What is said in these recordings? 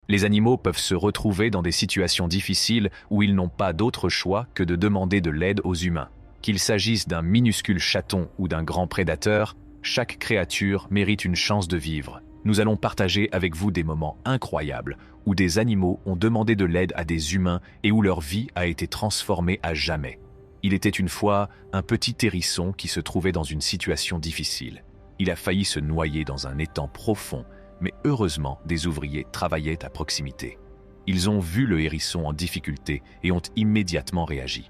Les animaux peuvent se retrouver dans des situations difficiles où ils n'ont pas d'autre choix que de demander de l'aide aux humains. Qu'il s'agisse d'un minuscule chaton ou d'un grand prédateur, chaque créature mérite une chance de vivre. Nous allons partager avec vous des moments incroyables où des animaux ont demandé de l'aide à des humains et où leur vie a été transformée à jamais. Il était une fois un petit hérisson qui se trouvait dans une situation difficile. Il a failli se noyer dans un étang profond, mais heureusement, des ouvriers travaillaient à proximité. Ils ont vu le hérisson en difficulté et ont immédiatement réagi.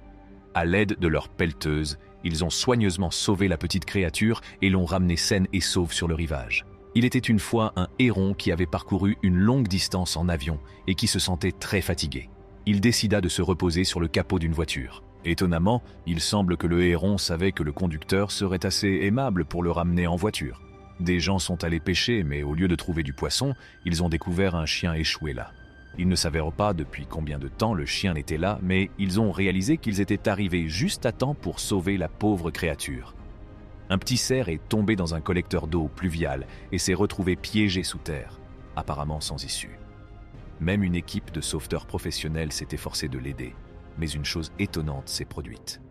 À l'aide de leur pelleteuse, ils ont soigneusement sauvé la petite créature et l'ont ramenée saine et sauve sur le rivage. Il était une fois un héron qui avait parcouru une longue distance en avion et qui se sentait très fatigué. Il décida de se reposer sur le capot d'une voiture. Étonnamment, il semble que le héron savait que le conducteur serait assez aimable pour le ramener en voiture. Des gens sont allés pêcher, mais au lieu de trouver du poisson, ils ont découvert un chien échoué là. Ils ne savaient pas depuis combien de temps le chien était là, mais ils ont réalisé qu'ils étaient arrivés juste à temps pour sauver la pauvre créature. Un petit cerf est tombé dans un collecteur d'eau pluviale et s'est retrouvé piégé sous terre, apparemment sans issue. Même une équipe de sauveteurs professionnels s'est efforcée de l'aider, mais une chose étonnante s'est produite.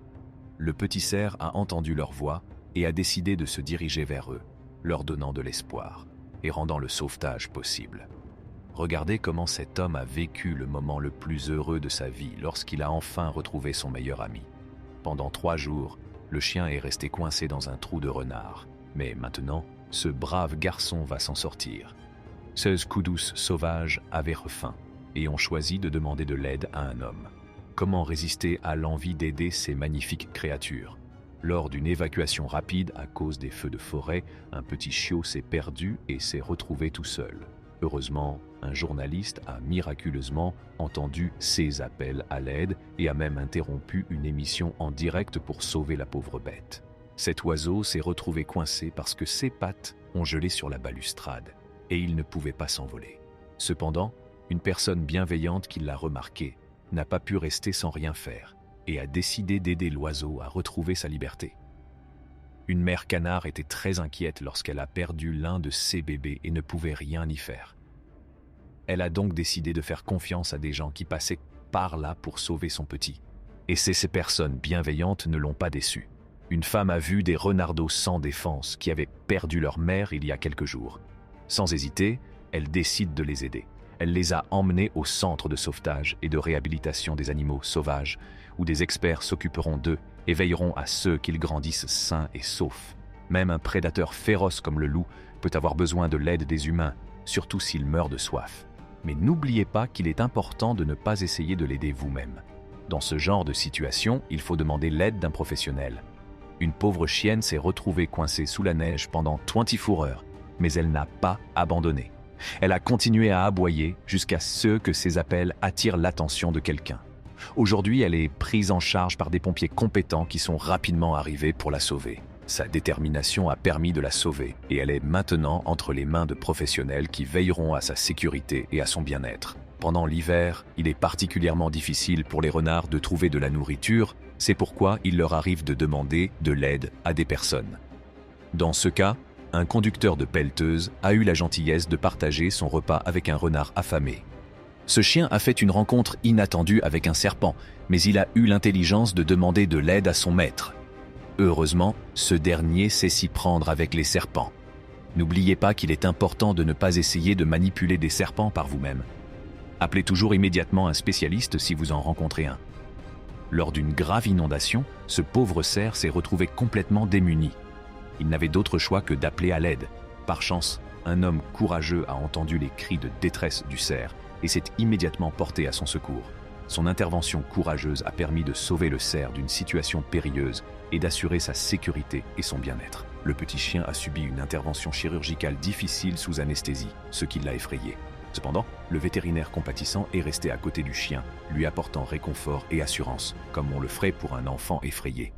Le petit cerf a entendu leur voix et a décidé de se diriger vers eux, leur donnant de l'espoir et rendant le sauvetage possible. Regardez comment cet homme a vécu le moment le plus heureux de sa vie lorsqu'il a enfin retrouvé son meilleur ami. Pendant 3 jours, le chien est resté coincé dans un trou de renard. Mais maintenant, ce brave garçon va s'en sortir. 16 Kudus sauvages avaient faim et ont choisi de demander de l'aide à un homme. Comment résister à l'envie d'aider ces magnifiques créatures ? Lors d'une évacuation rapide à cause des feux de forêt, un petit chiot s'est perdu et s'est retrouvé tout seul. Heureusement, un journaliste a miraculeusement entendu ces appels à l'aide et a même interrompu une émission en direct pour sauver la pauvre bête. Cet oiseau s'est retrouvé coincé parce que ses pattes ont gelé sur la balustrade et il ne pouvait pas s'envoler. Cependant, une personne bienveillante qui l'a remarqué n'a pas pu rester sans rien faire et a décidé d'aider l'oiseau à retrouver sa liberté. Une mère canard était très inquiète lorsqu'elle a perdu l'un de ses bébés et ne pouvait rien y faire. Elle a donc décidé de faire confiance à des gens qui passaient par là pour sauver son petit. Et ces personnes bienveillantes ne l'ont pas déçue. Une femme a vu des renardeaux sans défense qui avaient perdu leur mère il y a quelques jours. Sans hésiter, elle décide de les aider. Elle les a emmenés au centre de sauvetage et de réhabilitation des animaux sauvages, où des experts s'occuperont d'eux et veilleront à ceux qu'ils grandissent sains et saufs. Même un prédateur féroce comme le loup peut avoir besoin de l'aide des humains, surtout s'il meurt de soif. Mais n'oubliez pas qu'il est important de ne pas essayer de l'aider vous-même. Dans ce genre de situation, il faut demander l'aide d'un professionnel. Une pauvre chienne s'est retrouvée coincée sous la neige pendant 24 heures, mais elle n'a pas abandonné. Elle a continué à aboyer jusqu'à ce que ses appels attirent l'attention de quelqu'un. Aujourd'hui, elle est prise en charge par des pompiers compétents qui sont rapidement arrivés pour la sauver. Sa détermination a permis de la sauver et elle est maintenant entre les mains de professionnels qui veilleront à sa sécurité et à son bien-être. Pendant l'hiver, il est particulièrement difficile pour les renards de trouver de la nourriture, c'est pourquoi il leur arrive de demander de l'aide à des personnes. Dans ce cas, un conducteur de pelleteuse a eu la gentillesse de partager son repas avec un renard affamé. Ce chien a fait une rencontre inattendue avec un serpent, mais il a eu l'intelligence de demander de l'aide à son maître. Heureusement, ce dernier sait s'y prendre avec les serpents. N'oubliez pas qu'il est important de ne pas essayer de manipuler des serpents par vous-même. Appelez toujours immédiatement un spécialiste si vous en rencontrez un. Lors d'une grave inondation, ce pauvre cerf s'est retrouvé complètement démuni. Il n'avait d'autre choix que d'appeler à l'aide. Par chance, un homme courageux a entendu les cris de détresse du cerf et s'est immédiatement porté à son secours. Son intervention courageuse a permis de sauver le cerf d'une situation périlleuse et d'assurer sa sécurité et son bien-être. Le petit chien a subi une intervention chirurgicale difficile sous anesthésie, ce qui l'a effrayé. Cependant, le vétérinaire compatissant est resté à côté du chien, lui apportant réconfort et assurance, comme on le ferait pour un enfant effrayé.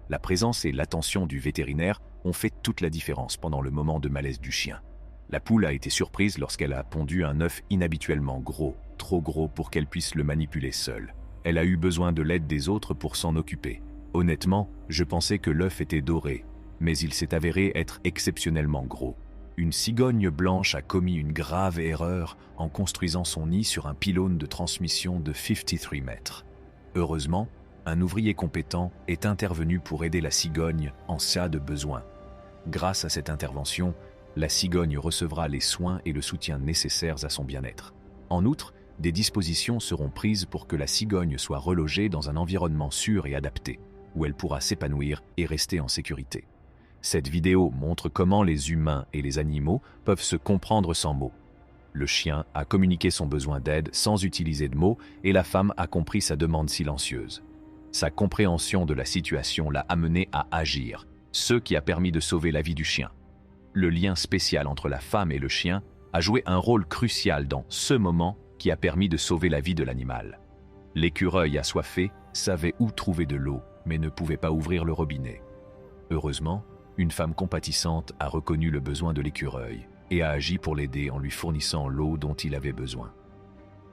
La présence et l'attention du vétérinaire ont fait toute la différence pendant le moment de malaise du chien. La poule a été surprise lorsqu'elle a pondu un œuf inhabituellement gros, trop gros pour qu'elle puisse le manipuler seule. Elle a eu besoin de l'aide des autres pour s'en occuper. Honnêtement, je pensais que l'œuf était doré, mais il s'est avéré être exceptionnellement gros. une cigogne blanche a commis une grave erreur en construisant son nid sur un pylône de transmission de 53 mètres. Heureusement, un ouvrier compétent est intervenu pour aider la cigogne en cas de besoin. Grâce à cette intervention, la cigogne recevra les soins et le soutien nécessaires à son bien-être. En outre, des dispositions seront prises pour que la cigogne soit relogée dans un environnement sûr et adapté, où elle pourra s'épanouir et rester en sécurité. Cette vidéo montre comment les humains et les animaux peuvent se comprendre sans mots. Le chien a communiqué son besoin d'aide sans utiliser de mots et la femme a compris sa demande silencieuse. Sa compréhension de la situation l'a amené à agir, ce qui a permis de sauver la vie du chien. Le lien spécial entre la femme et le chien a joué un rôle crucial dans ce moment qui a permis de sauver la vie de l'animal. L'écureuil assoiffé savait où trouver de l'eau, mais ne pouvait pas ouvrir le robinet. Heureusement, une femme compatissante a reconnu le besoin de l'écureuil et a agi pour l'aider en lui fournissant l'eau dont il avait besoin.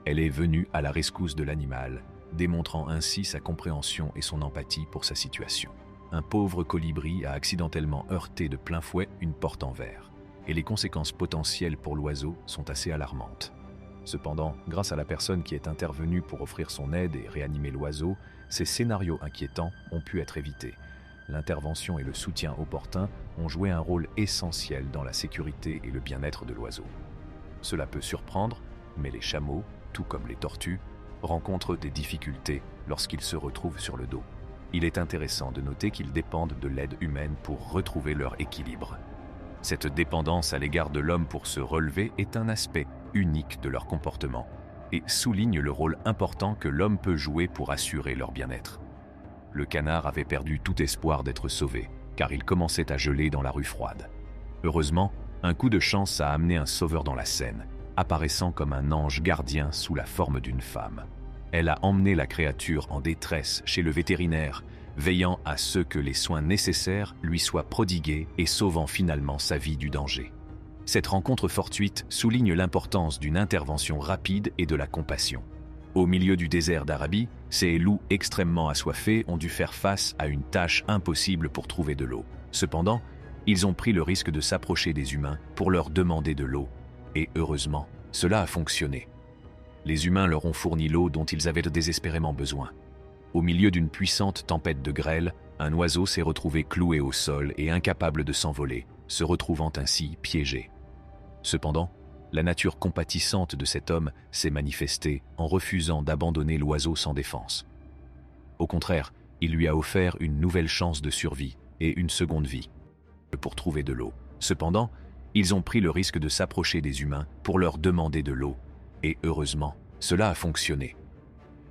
Elle est venue à la rescousse de l'animal, démontrant ainsi sa compréhension et son empathie pour sa situation. Un pauvre colibri a accidentellement heurté de plein fouet une porte en verre, et les conséquences potentielles pour l'oiseau sont assez alarmantes. Cependant, grâce à la personne qui est intervenue pour offrir son aide et réanimer l'oiseau, ces scénarios inquiétants ont pu être évités. L'intervention et le soutien opportun ont joué un rôle essentiel dans la sécurité et le bien-être de l'oiseau. Cela peut surprendre, mais les chameaux, tout comme les tortues, rencontrent des difficultés lorsqu'ils se retrouvent sur le dos. Il est intéressant de noter qu'ils dépendent de l'aide humaine pour retrouver leur équilibre. Cette dépendance à l'égard de l'homme pour se relever est un aspect unique de leur comportement et souligne le rôle important que l'homme peut jouer pour assurer leur bien-être. Le canard avait perdu tout espoir d'être sauvé, car il commençait à geler dans la rue froide. Heureusement, un coup de chance a amené un sauveur dans la scène, apparaissant comme un ange gardien sous la forme d'une femme. Elle a emmené la créature en détresse chez le vétérinaire, veillant à ce que les soins nécessaires lui soient prodigués et sauvant finalement sa vie du danger. Cette rencontre fortuite souligne l'importance d'une intervention rapide et de la compassion. Au milieu du désert d'Arabie, ces loups extrêmement assoiffés ont dû faire face à une tâche impossible pour trouver de l'eau. Cependant, ils ont pris le risque de s'approcher des humains pour leur demander de l'eau. Et heureusement, cela a fonctionné. Les humains leur ont fourni l'eau dont ils avaient désespérément besoin. Au milieu d'une puissante tempête de grêle, un oiseau s'est retrouvé cloué au sol et incapable de s'envoler, se retrouvant ainsi piégé. Cependant, la nature compatissante de cet homme s'est manifestée en refusant d'abandonner l'oiseau sans défense. Au contraire, il lui a offert une nouvelle chance de survie et une seconde vie pour trouver de l'eau. Cependant, ils ont pris le risque de s'approcher des humains pour leur demander de l'eau. Et heureusement, cela a fonctionné.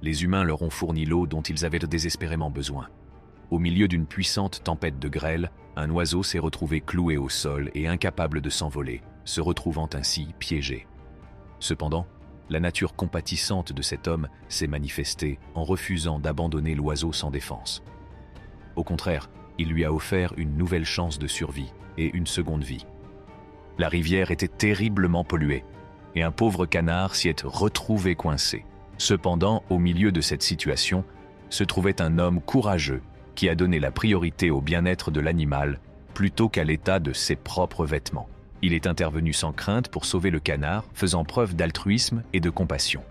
Les humains leur ont fourni l'eau dont ils avaient désespérément besoin. Au milieu d'une puissante tempête de grêle, un oiseau s'est retrouvé cloué au sol et incapable de s'envoler, se retrouvant ainsi piégé. Cependant, la nature compatissante de cet homme s'est manifestée en refusant d'abandonner l'oiseau sans défense. Au contraire, il lui a offert une nouvelle chance de survie et une seconde vie. La rivière était terriblement polluée, et un pauvre canard s'y est retrouvé coincé. Cependant, au milieu de cette situation, se trouvait un homme courageux qui a donné la priorité au bien-être de l'animal plutôt qu'à l'état de ses propres vêtements. Il est intervenu sans crainte pour sauver le canard, faisant preuve d'altruisme et de compassion.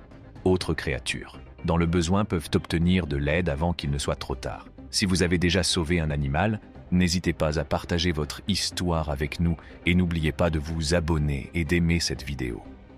Autres créatures, dans le besoin, peuvent obtenir de l'aide avant qu'il ne soit trop tard. Si vous avez déjà sauvé un animal, n'hésitez pas à partager votre histoire avec nous et n'oubliez pas de vous abonner et d'aimer cette vidéo.